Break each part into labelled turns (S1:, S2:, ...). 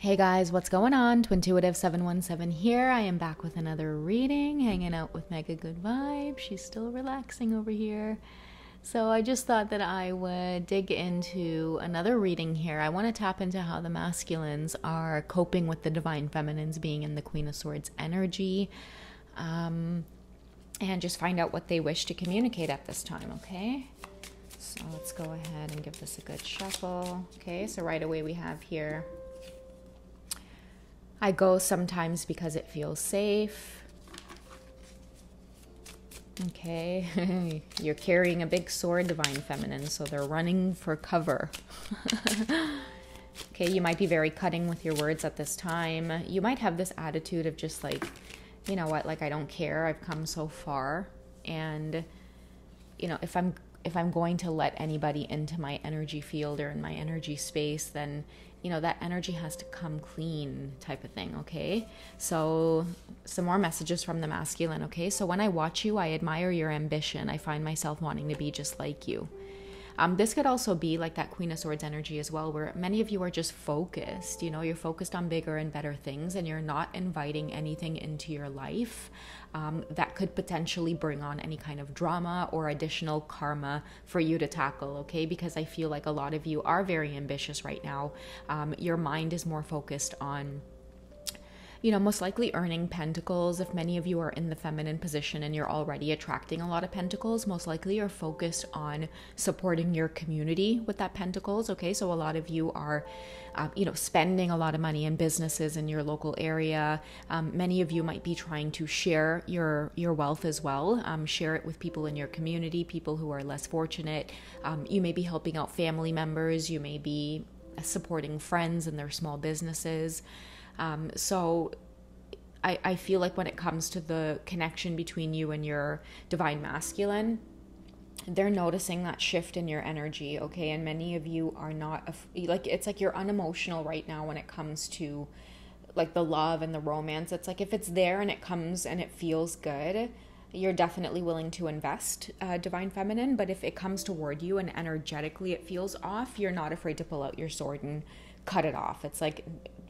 S1: Hey guys, what's going on? Twintuitive717 here. I am back with another reading, hanging out with Mega Good Vibe. She's still relaxing over here. So I just thought that I would dig into another reading here. I want to tap into how the masculines are coping with the divine feminines being in the Queen of Swords energy, and just find out what they wish to communicate at this time, okay? So let's go ahead and give this a good shuffle. Okay, so right away we have here, I go sometimes because it feels safe. Okay, you're carrying a big sword, divine feminine, so they're running for cover. Okay, you might be very cutting with your words at this time. You might have this attitude of just like, you know what, like I don't care, I've come so far, and you know, if I'm going to let anybody into my energy field or in my energy space, then you know that energy has to come clean, type of thing. Okay, so some more messages from the masculine. Okay, so when I watch you, I admire your ambition. I find myself wanting to be just like you. This could also be like that Queen of Swords energy as well, where many of you are just focused, you know, you're focused on bigger and better things, and you're not inviting anything into your life that could potentially bring on any kind of drama or additional karma for you to tackle, okay? Because I feel like a lot of you are very ambitious right now. Your mind is more focused on, you know, most likely earning pentacles. If many of you are in the feminine position and you're already attracting a lot of pentacles, most likely you're focused on supporting your community with that pentacles. Okay, so a lot of you are, you know, spending a lot of money in businesses in your local area. Many of you might be trying to share your wealth as well. Share it with people in your community, people who are less fortunate. You may be helping out family members. You may be supporting friends in their small businesses. So I feel like when it comes to the connection between you and your divine masculine, they're noticing that shift in your energy, okay? And many of you are not, like, it's like you're unemotional right now when it comes to like the love and the romance. It's like if it's there and it comes and it feels good, you're definitely willing to invest, divine feminine. But if it comes toward you and energetically it feels off, you're not afraid to pull out your sword and cut it off. It's like,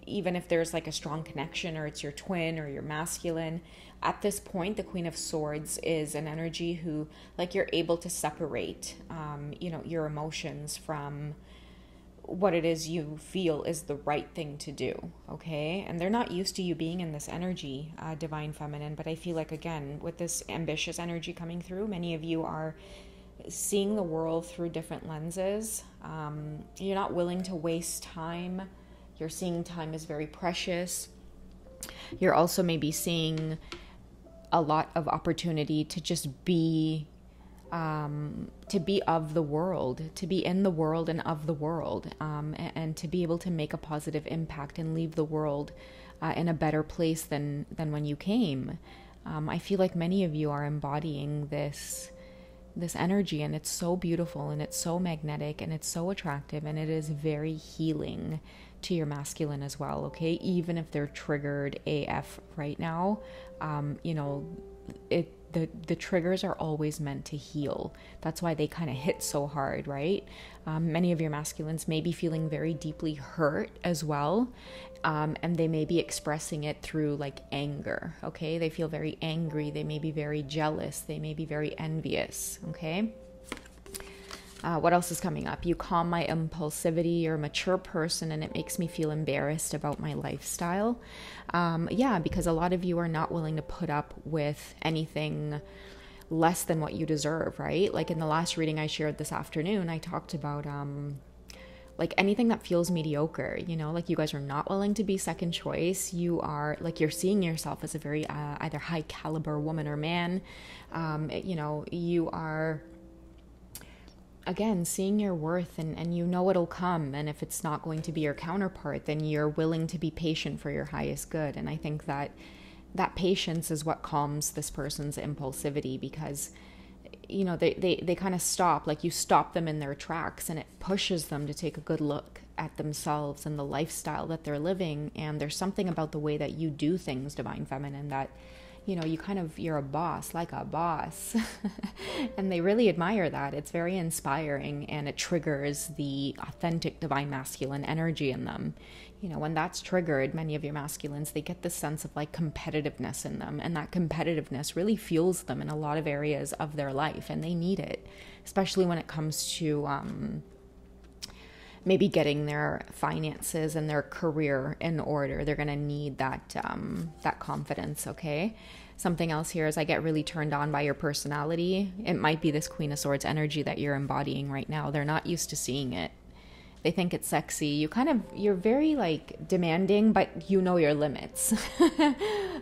S1: even if there's like a strong connection or it's your twin or your masculine, at this point, the Queen of Swords is an energy who, like, you're able to separate, you know, your emotions from what it is you feel is the right thing to do, okay? And they're not used to you being in this energy, divine feminine, but I feel like, again, with this ambitious energy coming through, many of you are seeing the world through different lenses. You're not willing to waste time. You're seeing time as very precious. You're also maybe seeing a lot of opportunity to just be of the world, to be in the world and of the world, and to be able to make a positive impact and leave the world in a better place than when you came. I feel like many of you are embodying this energy, and it's so beautiful and it's so magnetic and it's so attractive, and it is very healing to your masculine as well, okay? Even if they're triggered AF right now, you know, the triggers are always meant to heal. That's why they kind of hit so hard, right? Many of your masculines may be feeling very deeply hurt as well, and they may be expressing it through like anger, okay? They feel very angry. They may be very jealous. They may be very envious, okay? What else is coming up? You calm my impulsivity. You're a mature person, and it makes me feel embarrassed about my lifestyle. Yeah, because a lot of you are not willing to put up with anything less than what you deserve, right? Like in the last reading I shared this afternoon, I talked about like anything that feels mediocre, you know, like you guys are not willing to be second choice. You are like, you're seeing yourself as a very either high caliber woman or man. You know, you are, again, seeing your worth, and you know it'll come. And if it's not going to be your counterpart, then you're willing to be patient for your highest good. And I think that patience is what calms this person's impulsivity, because, you know, they kind of stop, like you stop them in their tracks, and it pushes them to take a good look at themselves and the lifestyle that they're living. And there's something about the way that you do things, divine feminine, that, you're a boss, like a boss. And they really admire that. It's very inspiring, and it triggers the authentic divine masculine energy in them. When that's triggered, many of your masculines, they get this sense of like competitiveness in them, and that competitiveness really fuels them in a lot of areas of their life, and they need it, especially when it comes to maybe getting their finances and their career in order. They're going to need that confidence, okay? Something else here is I get really turned on by your personality. It might be this Queen of Swords energy that you're embodying right now. They're not used to seeing it. They think it's sexy. You're very like demanding, but you know your limits.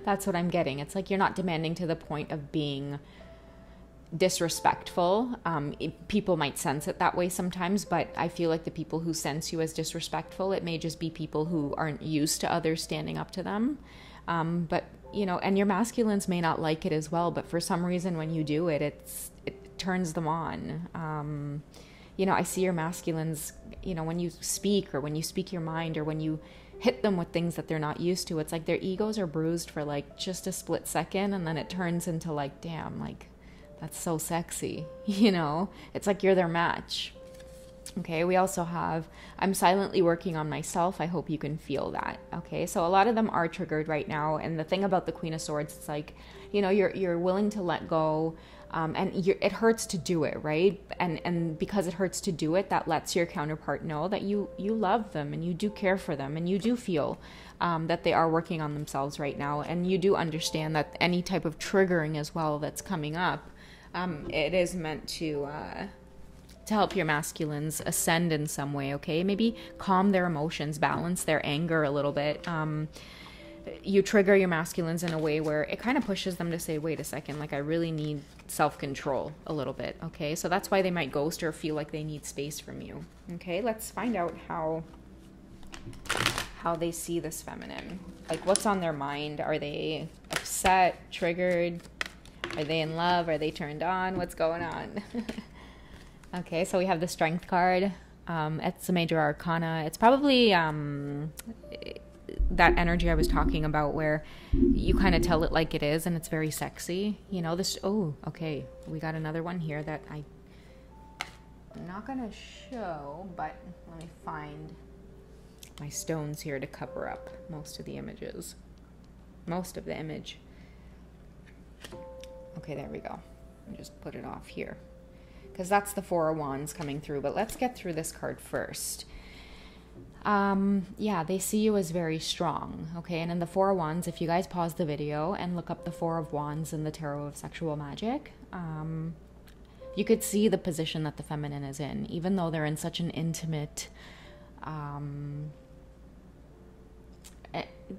S1: That's what I'm getting. It's like you're not demanding to the point of being disrespectful. People might sense it that way sometimes, but I feel like the people who sense you as disrespectful, it may just be people who aren't used to others standing up to them. But and your masculines may not like it as well, but for some reason when you do it, it turns them on. I see your masculines, when you speak, or when you speak your mind, or when you hit them with things that they're not used to, it's like their egos are bruised for like just a split second, and then it turns into like, damn, like that's so sexy. It's like you're their match. Okay, we also have, I'm silently working on myself. I hope you can feel that. Okay, so a lot of them are triggered right now. And the thing about the Queen of Swords, it's like, you're willing to let go. And it hurts to do it, right? And because it hurts to do it, that lets your counterpart know that you love them, and you do care for them, and you do feel that they are working on themselves right now. And you do understand that any type of triggering as well that's coming up, it is meant to help your masculines ascend in some way, okay? Maybe calm their emotions, balance their anger a little bit. You trigger your masculines in a way where it kind of pushes them to say, wait a second, like I really need self-control a little bit, okay? So that's why they might ghost or feel like they need space from you, okay? Let's find out how they see this feminine. Like, what's on their mind? Are they upset, triggered? Are they in love? Are they turned on? What's going on? Okay, so we have the Strength card. It's a major arcana. It's probably that energy I was talking about where you kind of tell it like it is, and it's very sexy. Okay, we got another one here that I'm not going to show, but let me find my stones here to cover up most of the images. Most of the image. Okay, there we go. Let me just put it off here, because that's the Four of Wands coming through. But let's get through this card first. They see you as very strong, okay? And in the Four of Wands, if you guys pause the video and look up the Four of Wands in the Tarot of Sexual Magic, you could see the position that the feminine is in, even though they're in such an intimate,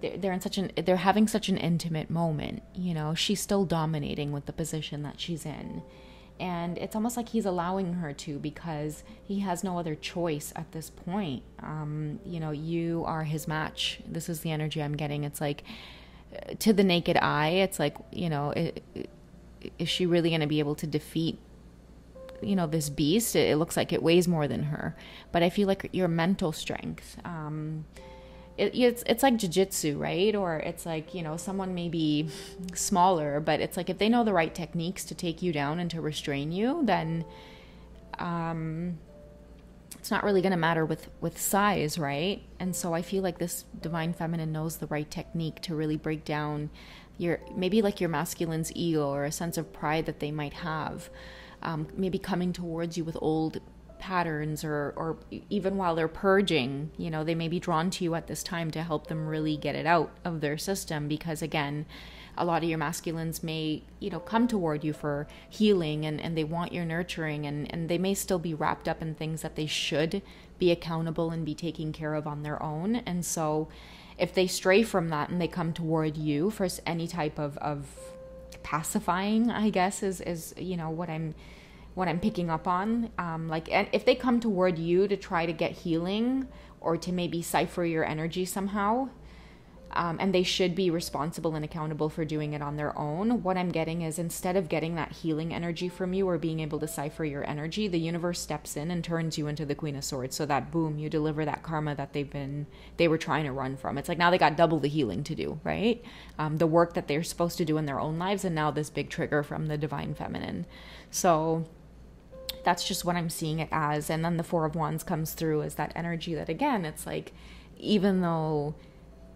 S1: they're having such an intimate moment, she's still dominating with the position that she's in. And it's almost like he's allowing her to, because he has no other choice at this point. You are his match. This is the energy I'm getting. It's like, to the naked eye, it's like, is she really going to be able to defeat, this beast? It looks like it weighs more than her. But I feel like your mental strength, it's like jiu-jitsu, right? Or it's like, someone may be smaller, but it's like if they know the right techniques to take you down and to restrain you, then it's not really going to matter with size, right? And so I feel like this divine feminine knows the right technique to really break down maybe like your masculine's ego, or a sense of pride that they might have, maybe coming towards you with old patterns, or even while they're purging, they may be drawn to you at this time to help them really get it out of their system, because again, a lot of your masculines may, come toward you for healing, and they want your nurturing, and they may still be wrapped up in things that they should be accountable and be taking care of on their own. And so if they stray from that and they come toward you for any type of pacifying, I guess is what I'm picking up on, and if they come toward you to try to get healing, or to maybe cipher your energy somehow, and they should be responsible and accountable for doing it on their own. What I'm getting is, instead of getting that healing energy from you or being able to decipher your energy, the universe steps in and turns you into the Queen of Swords, so that boom, you deliver that karma that they were trying to run from. It's like now they got double the healing to do, right? The work that they're supposed to do in their own lives, and now this big trigger from the divine feminine. So that's just what I'm seeing it as. And then the Four of Wands comes through as that energy that, again, it's like, even though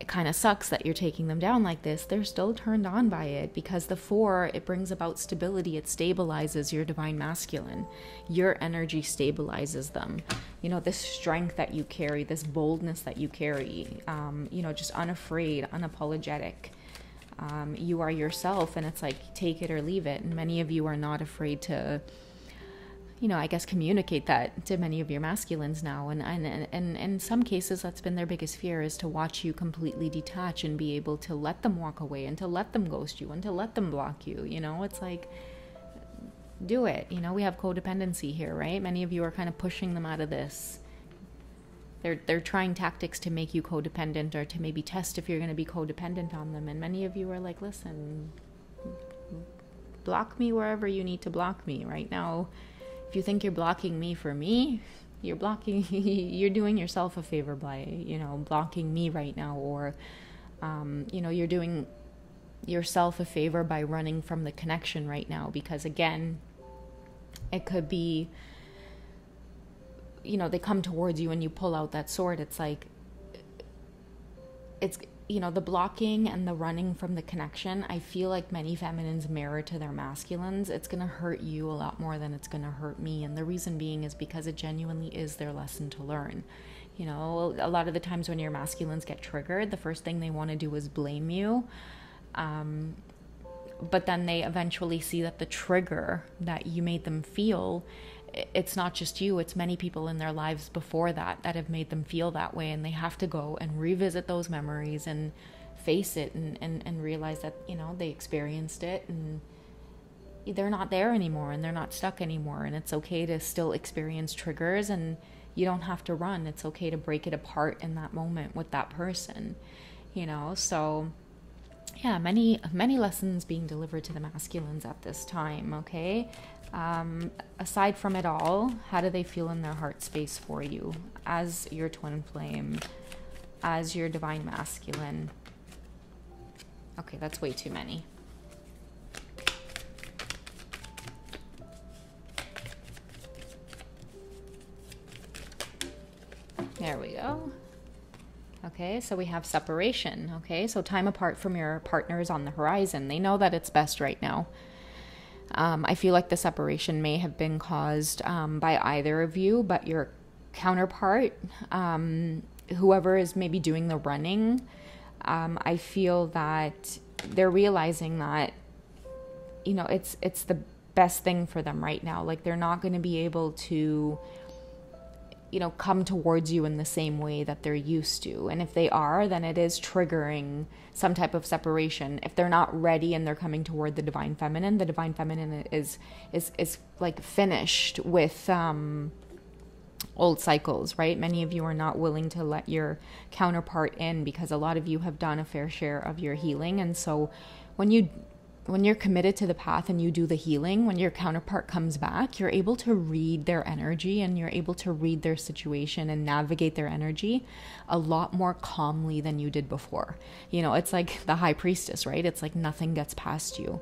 S1: it kind of sucks that you're taking them down like this, they're still turned on by it, because the Four, it brings about stability. It stabilizes your divine masculine. Your energy stabilizes them. You know, this strength that you carry, this boldness that you carry, you know, just unafraid, unapologetic. You are yourself, and it's like, take it or leave it. And many of you are not afraid to, you know, I guess communicate that to many of your masculines now. And in some cases, that's been their biggest fear, is to watch you completely detach and be able to let them walk away, and to let them ghost you, and to let them block you. You know, it's like, do it. You know, we have codependency here, right? Many of you are kind of pushing them out of this. They're trying tactics to make you codependent, or to maybe test if you're going to be codependent on them. And many of you are like, listen, block me wherever you need to block me right now. If you think you're blocking me for me, you're doing yourself a favor by, you know, blocking me right now. Or, you know, you're doing yourself a favor by running from the connection right now. Because again, it could be, you know, they come towards you and you pull out that sword. It's like, it's, you know, the blocking and the running from the connection, I feel like many feminines mirror to their masculines. It's going to hurt you a lot more than it's going to hurt me. And the reason being is because it genuinely is their lesson to learn. You know, a lot of the times when your masculines get triggered, the first thing they want to do is blame you. But then they eventually see that the trigger that you made them feel, it's not just you, it's many people in their lives before that have made them feel that way. And they have to go and revisit those memories and face it and realize that, you know, they experienced it and they're not there anymore, and they're not stuck anymore. And it's okay to still experience triggers, and you don't have to run. It's okay to break it apart in that moment with that person, you know. So yeah, many lessons being delivered to the masculines at this time, okay? Aside from it all, how do they feel in their heart space for you as your twin flame, as your divine masculine? Okay, that's way too many. There we go. Okay, so we have separation. Okay, so time apart from your partner is on the horizon. They know that it's best right now. I feel like the separation may have been caused by either of you, but your counterpart, whoever is maybe doing the running, I feel that they're realizing that, you know, it's the best thing for them right now. Like, they're not going to be able to, you know, come towards you in the same way that they're used to. And if they are, then it is triggering some type of separation. If they're not ready and they're coming toward the divine feminine is like finished with old cycles, right? Many of you are not willing to let your counterpart in, because a lot of you have done a fair share of your healing. And so when you're committed to the path and you do the healing, when your counterpart comes back, you're able to read their energy, and you're able to read their situation and navigate their energy a lot more calmly than you did before. You know, it's like the high priestess, right? It's like nothing gets past you.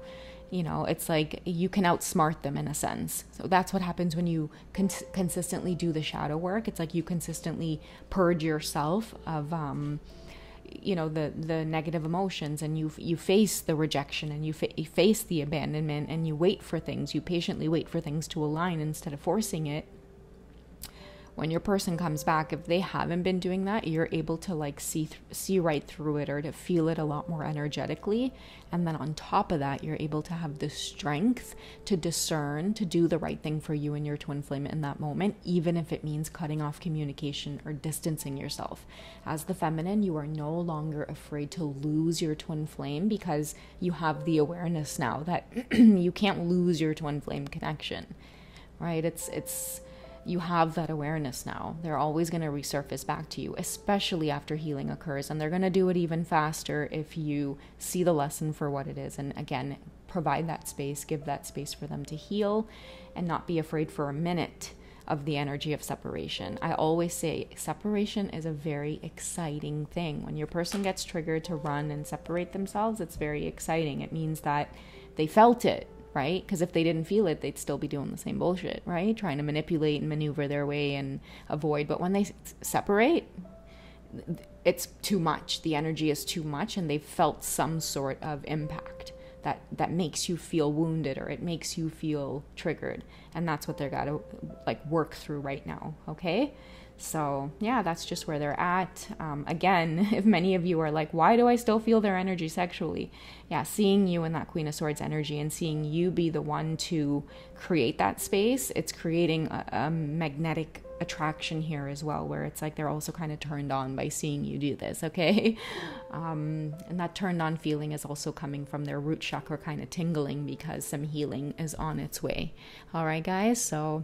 S1: You know, it's like you can outsmart them in a sense. So that's what happens when you consistently do the shadow work. It's like you consistently purge yourself of you know, the negative emotions, and you face the rejection, and you face the abandonment, and you wait for things, you patiently wait for things to align instead of forcing it. When your person comes back, if they haven't been doing that, you're able to like see right through it, or to feel it a lot more energetically. And then on top of that, you're able to have the strength to discern, to do the right thing for you and your twin flame in that moment, even if it means cutting off communication or distancing yourself. As the feminine, you are no longer afraid to lose your twin flame, because you have the awareness now that you can't lose your twin flame connection, right? It's you have that awareness now. They're always going to resurface back to you, especially after healing occurs. And they're going to do it even faster if you see the lesson for what it is. And again, provide that space, give that space for them to heal, and not be afraid for a minute of the energy of separation. I always say separation is a very exciting thing. When your person gets triggered to run and separate themselves, it's very exciting. It means that they felt it, right? Because if they didn't feel it, they'd still be doing the same bullshit, right? Trying to manipulate and maneuver their way and avoid. But when they separate, it's too much. The energy is too much, and they've felt some sort of impact that makes you feel wounded, or it makes you feel triggered. And that's what they're got to like work through right now. Okay. So yeah, that's just where they're at. Again, if many of you are like, why do I still feel their energy sexually? Yeah, seeing you in that Queen of Swords energy and seeing you be the one to create that space, it's creating a magnetic attraction here as well, where it's like they're also kind of turned on by seeing you do this, okay? And that turned on feeling is also coming from their root chakra kind of tingling, because some healing is on its way. All right, guys, so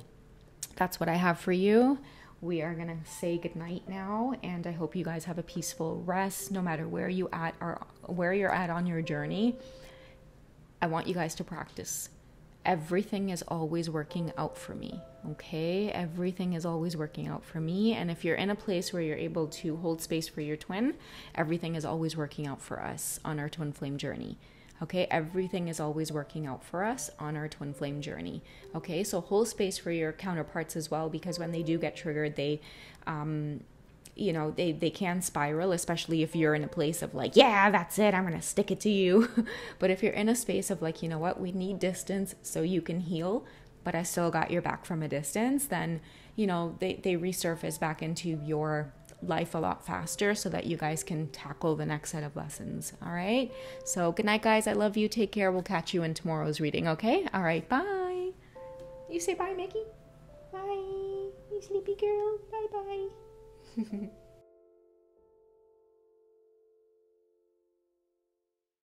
S1: that's what I have for you. We are going to say goodnight now, and I hope you guys have a peaceful rest no matter where you at or where you're at on your journey. I want you guys to practice. Everything is always working out for me, okay? Everything is always working out for me. And if you're in a place where you're able to hold space for your twin, everything is always working out for us on our twin flame journey. Okay, everything is always working out for us on our twin flame journey. Okay, so hold space for your counterparts as well, because when they do get triggered, they they can spiral, especially if you're in a place of like, yeah, that's it, I'm gonna stick it to you. But if you're in a space of like, you know what, we need distance so you can heal, but I still got your back from a distance, then they resurface back into your life a lot faster, so that you guys can tackle the next set of lessons. All right, so good night, guys. I love you. Take care. We'll catch you in tomorrow's reading. Okay, all right, bye. You say bye, Mickey. Bye, you sleepy girl. Bye bye.